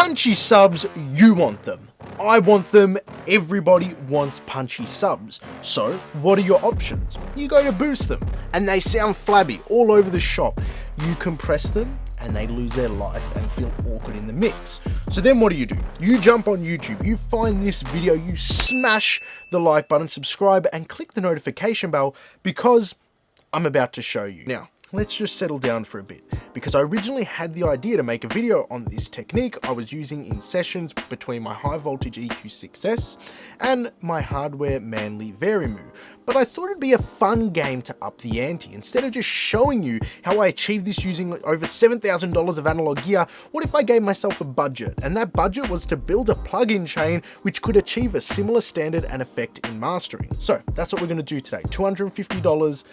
Punchy subs, you want them. I want them. Everybody wants punchy subs. So what are your options? You go to boost them and they sound flabby all over the shop. You compress them and they lose their life and feel awkward in the mix. So then what do? You jump on YouTube, you find this video, you smash the like button, subscribe and click the notification bell because I'm about to show you. Now, let's just settle down for a bit, because I originally had the idea to make a video on this technique I was using in sessions between my high voltage EQ6S and my hardware Manly Varimu, but I thought it'd be a fun game to up the ante. Instead of just showing you how I achieved this using over $7,000 of analog gear, what if I gave myself a budget? And that budget was to build a plug-in chain which could achieve a similar standard and effect in mastering. So that's what we're going to do today. $250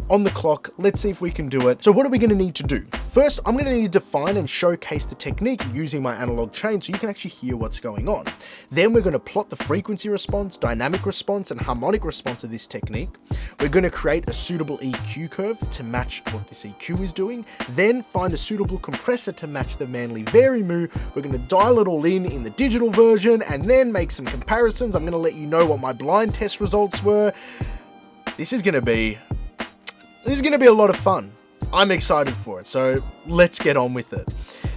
on the clock. Let's see if we can do it. So what are we going to need to do? First, I'm going to need to define and showcase the technique using my analog chain so you can actually hear what's going on. Then we're going to plot the frequency response, dynamic response, and harmonic response of this technique. We're going to create a suitable EQ curve to match what this EQ is doing. Then find a suitable compressor to match the Manly Varimu. We're going to dial it all in the digital version and then make some comparisons. I'm going to let you know what my blind test results were. This is going to be a lot of fun. I'm excited for it, so let's get on with it.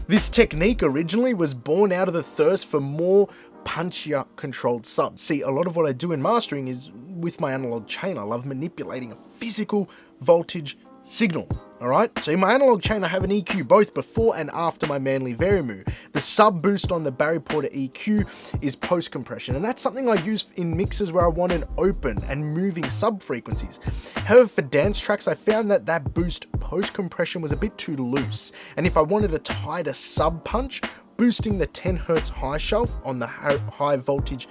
This technique originally was born out of the thirst for more punchier controlled subs. See, a lot of what I do in mastering is with my analog chain. I love manipulating a physical voltage signal. Alright, so in my analog chain I have an EQ both before and after my Manly Varimu. The sub boost on the Barry Porter EQ is post compression, and that's something I use in mixes where I want an open and moving sub frequencies. However, for dance tracks I found that boost post compression was a bit too loose, and if I wanted a tighter sub punch, boosting the 10 Hz high shelf on the high voltage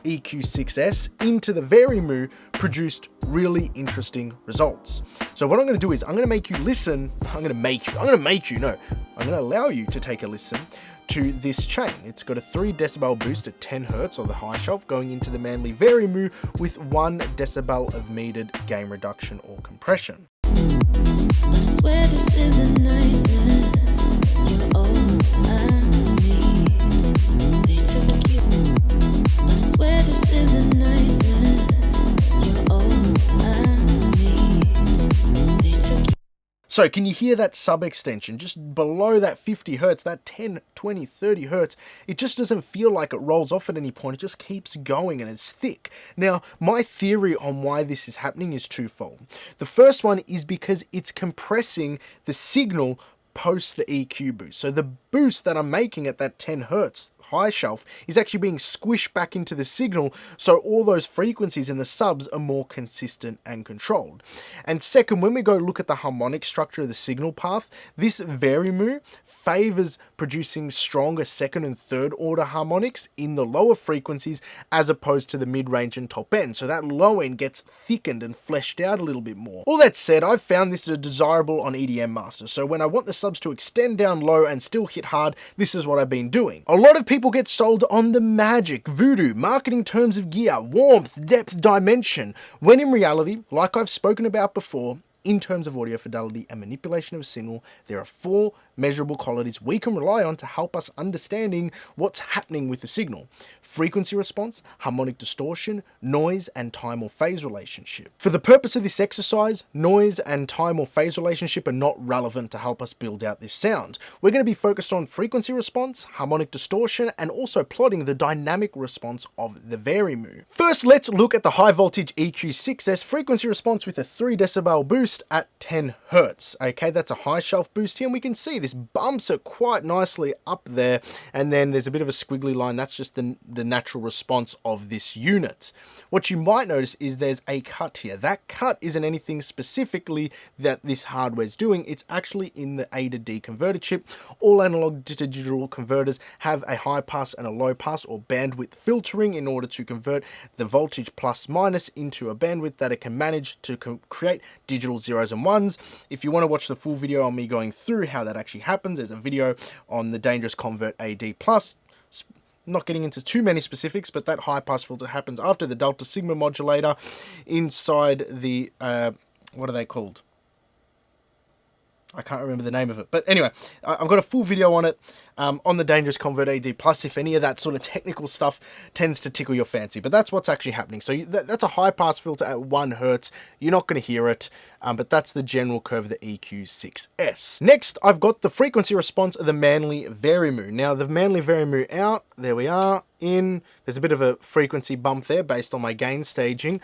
EQ6S into the Varimu produced really interesting results. So what I'm going to do is I'm going to make you listen. I'm going to allow you to take a listen to this chain. It's got a 3 decibel boost at 10 Hz on the high shelf going into the Manly Varimu with 1 decibel of metered gain reduction or compression. I swear this is a nightmare. You're all I need. They took you. I swear this is a nightmare. You're all I need. They took you. So can you hear that sub extension just below that 50 Hz, that 10, 20, 30 Hz? It just doesn't feel like it rolls off at any point. It just keeps going and it's thick. Now, my theory on why this is happening is twofold. The first one is because it's compressing the signal post the EQ boost. So the boost that I'm making at that 10 Hz high shelf is actually being squished back into the signal, so all those frequencies in the subs are more consistent and controlled. And second, when we go look at the harmonic structure of the signal path, this Varimu favors producing stronger second and third order harmonics in the lower frequencies as opposed to the mid-range and top end, so that low end gets thickened and fleshed out a little bit more. All that said, I've found this desirable on EDM masters, so when I want the subs to extend down low and still hit hard, this is what I've been doing. A lot of people get sold on the magic, voodoo, marketing terms of gear, warmth, depth, dimension, when in reality, like I've spoken about before, in terms of audio fidelity and manipulation of a signal, there are 4 measurable qualities we can rely on to help us understanding what's happening with the signal: frequency response, harmonic distortion, noise, and time or phase relationship. For the purpose of this exercise, noise and time or phase relationship are not relevant to help us build out this sound. We're going to be focused on frequency response, harmonic distortion, and also plotting the dynamic response of the Varimu. First, let's look at the high voltage EQ6S frequency response with a 3 decibel boost at 10 Hz. Okay, that's a high shelf boost here, and we can see this bumps it quite nicely up there, and then there's a bit of a squiggly line. That's just the natural response of this unit. What you might notice is there's a cut here. That cut isn't anything specifically that this hardware is doing. It's actually in the A to D converter chip. All analog to digital converters have a high pass and a low pass or bandwidth filtering in order to convert the voltage plus minus into a bandwidth that it can manage to create digital zeros and ones. If you want to watch the full video on me going through how that actually happens, there's a video on the Dangerous Convert AD+. Not getting into too many specifics, but that high pass filter happens after the Delta Sigma modulator inside the, what are they called? I can't remember the name of it. But anyway, I've got a full video on it on the Dangerous Convert AD Plus if any of that sort of technical stuff tends to tickle your fancy. But that's what's actually happening. So that's a high pass filter at 1 Hertz. You're not going to hear it, but that's the general curve of the EQ6S. Next, I've got the frequency response of the Manley Varimu. Now, the Manley Varimu out, there we are. In, there's a bit of a frequency bump there based on my gain staging,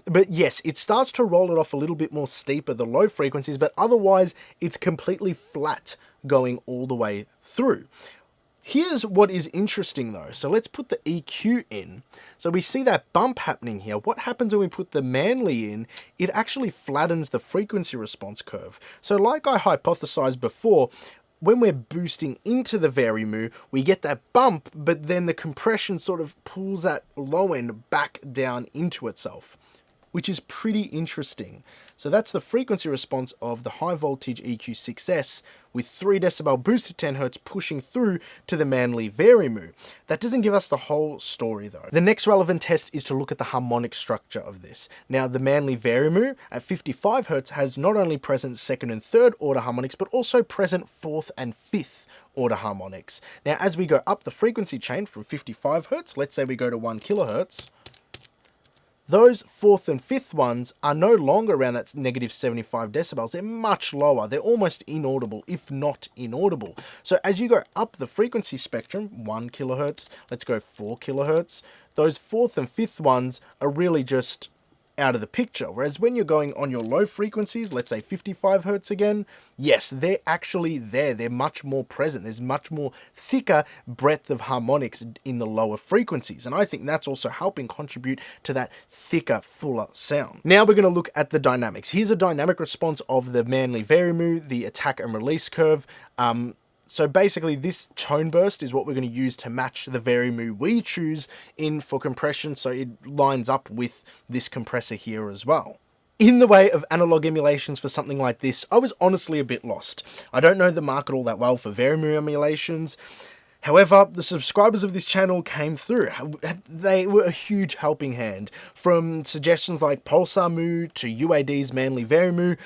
but yes, it starts to roll it off a little bit more steeper, the low frequencies, but otherwise it's completely flat going all the way through. Here's what is interesting though. So let's put the EQ in. So we see that bump happening here. What happens when we put the Manley in? It actually flattens the frequency response curve. So like I hypothesized before, when we're boosting into the Varimu, we get that bump, but then the compression sort of pulls that low end back down into itself, which is pretty interesting. So that's the frequency response of the high voltage EQ6S with 3 decibel boost to 10 Hz pushing through to the Manley Varimu. That doesn't give us the whole story though. The next relevant test is to look at the harmonic structure of this. Now the Manley Varimu at 55 Hz has not only present 2nd and 3rd order harmonics, but also present 4th and 5th order harmonics. Now as we go up the frequency chain from 55 Hz, let's say we go to 1 kHz, those 4th and 5th ones are no longer around that negative 75 decibels. They're much lower. They're almost inaudible, if not inaudible. So as you go up the frequency spectrum, 1 kHz, let's go 4 kHz, those 4th and 5th ones are really just out of the picture. Whereas when you're going on your low frequencies, let's say 55 Hz again, yes, they're actually there. They're much more present. There's much more thicker breadth of harmonics in the lower frequencies. And I think that's also helping contribute to that thicker, fuller sound. Now we're going to look at the dynamics. Here's a dynamic response of the Manley Varimu, the attack and release curve. So basically this tone burst is what we're going to use to match the Varimu we choose in for compression, so it lines up with this compressor here as well. In the way of analog emulations for something like this, I was honestly a bit lost. I don't know the market all that well for Varimu emulations. However, the subscribers of this channel came through. They were a huge helping hand. From suggestions like Pulsar Mu to UAD's Manley Varimu,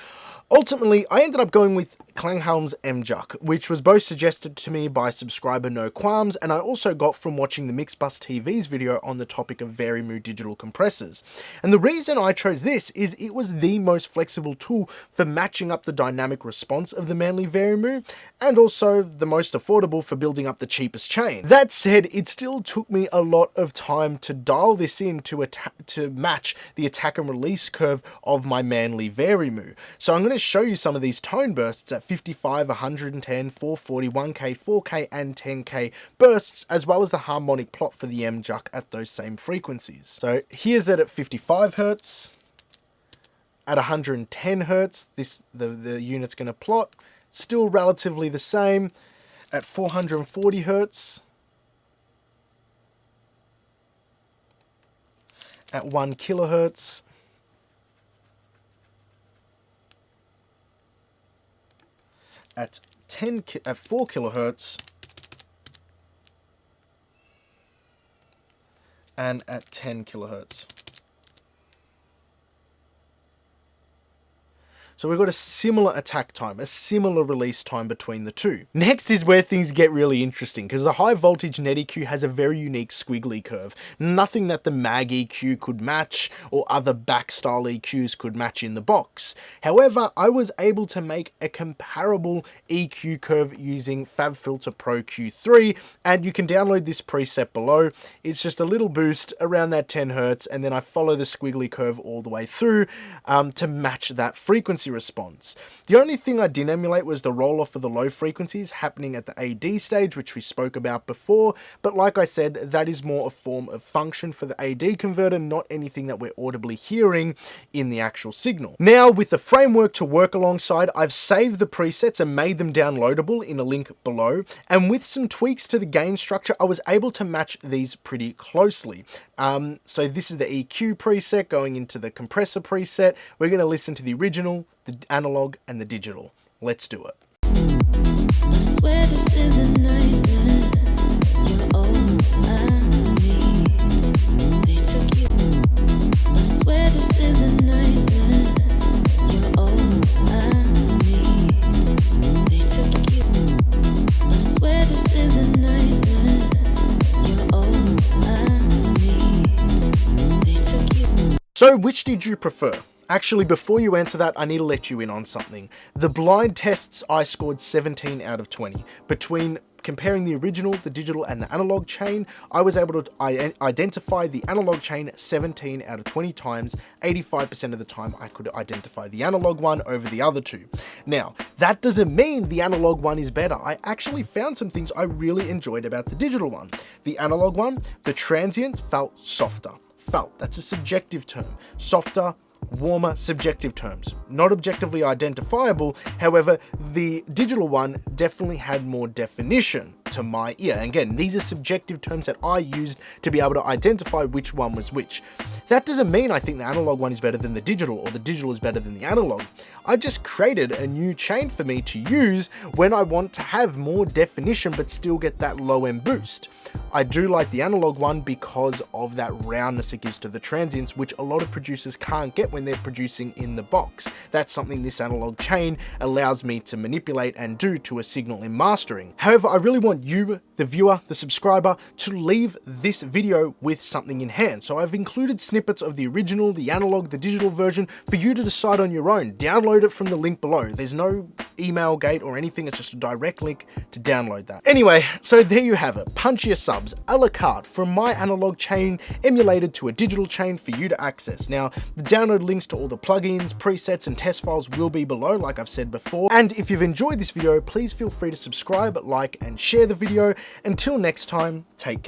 ultimately, I ended up going with Klanghelm's MJUK, which was both suggested to me by subscriber No Qualms, and I also got from watching the Mixbus TV's video on the topic of Varimu digital compressors. And the reason I chose this is it was the most flexible tool for matching up the dynamic response of the Manley Varimu, and also the most affordable for building up the cheapest chain. That said, it still took me a lot of time to dial this in to match the attack and release curve of my Manley Varimu. So I'm going to show you some of these tone bursts at 55, 110, 440, 1K, 4K and 10K bursts, as well as the harmonic plot for the MJUK at those same frequencies. So here's it at 55 Hz. At 110 Hz, the unit's going to plot. Still relatively the same. At 440 Hz. At 1 kHz. At 4 kHz, and at 10 kHz. So we've got a similar attack time, a similar release time between the two. Next is where things get really interesting, because the high voltage net EQ has a very unique squiggly curve. Nothing that the mag EQ could match or other back style EQs could match in the box. However, I was able to make a comparable EQ curve using FabFilter Pro Q3, and you can download this preset below. It's just a little boost around that 10 Hz, and then I follow the squiggly curve all the way through to match that frequency response. The only thing I didn't emulate was the roll off of the low frequencies happening at the AD stage, which we spoke about before, but like I said, that is more a form of function for the AD converter, not anything that we're audibly hearing in the actual signal. Now, with the framework to work alongside, I've saved the presets and made them downloadable in a link below, and with some tweaks to the gain structure, I was able to match these pretty closely. So this is the EQ preset going into the compressor preset. We're going to listen to the original, the analog, and the digital. Let's do it. I swear this is a nightmare. You're all I need. They took you. I swear this is a nightmare. You're all I need. So which did you prefer? Actually, before you answer that, I need to let you in on something. The blind tests, I scored 17 out of 20. Between comparing the original, the digital, and the analog chain, I was able to identify the analog chain 17 out of 20 times. 85% of the time, I could identify the analog one over the other two. Now, that doesn't mean the analog one is better. I actually found some things I really enjoyed about the digital one. The analog one, the transients felt softer. Felt, that's a subjective term. Softer, warmer, subjective terms, not objectively identifiable. However, the digital one definitely had more definition to my ear. And again, these are subjective terms that I used to be able to identify which one was which. That doesn't mean I think the analog one is better than the digital or the digital is better than the analog. I just created a new chain for me to use when I want to have more definition but still get that low end boost. I do like the analog one because of that roundness it gives to the transients, which a lot of producers can't get when they're producing in the box. That's something this analog chain allows me to manipulate and do to a signal in mastering. However, I really want you, the viewer, the subscriber, to leave this video with something in hand. So I've included snippets of the original, the analog, the digital version for you to decide on your own. Download it from the link below. There's no email gate or anything, it's just a direct link to download that. Anyway, so there you have it. Punchier subs a la carte from my analog chain emulated to a digital chain for you to access. Now, the download links to all the plugins, presets, and test files will be below, like I've said before. And if you've enjoyed this video, please feel free to subscribe, like, and share the video. Until next time, take care.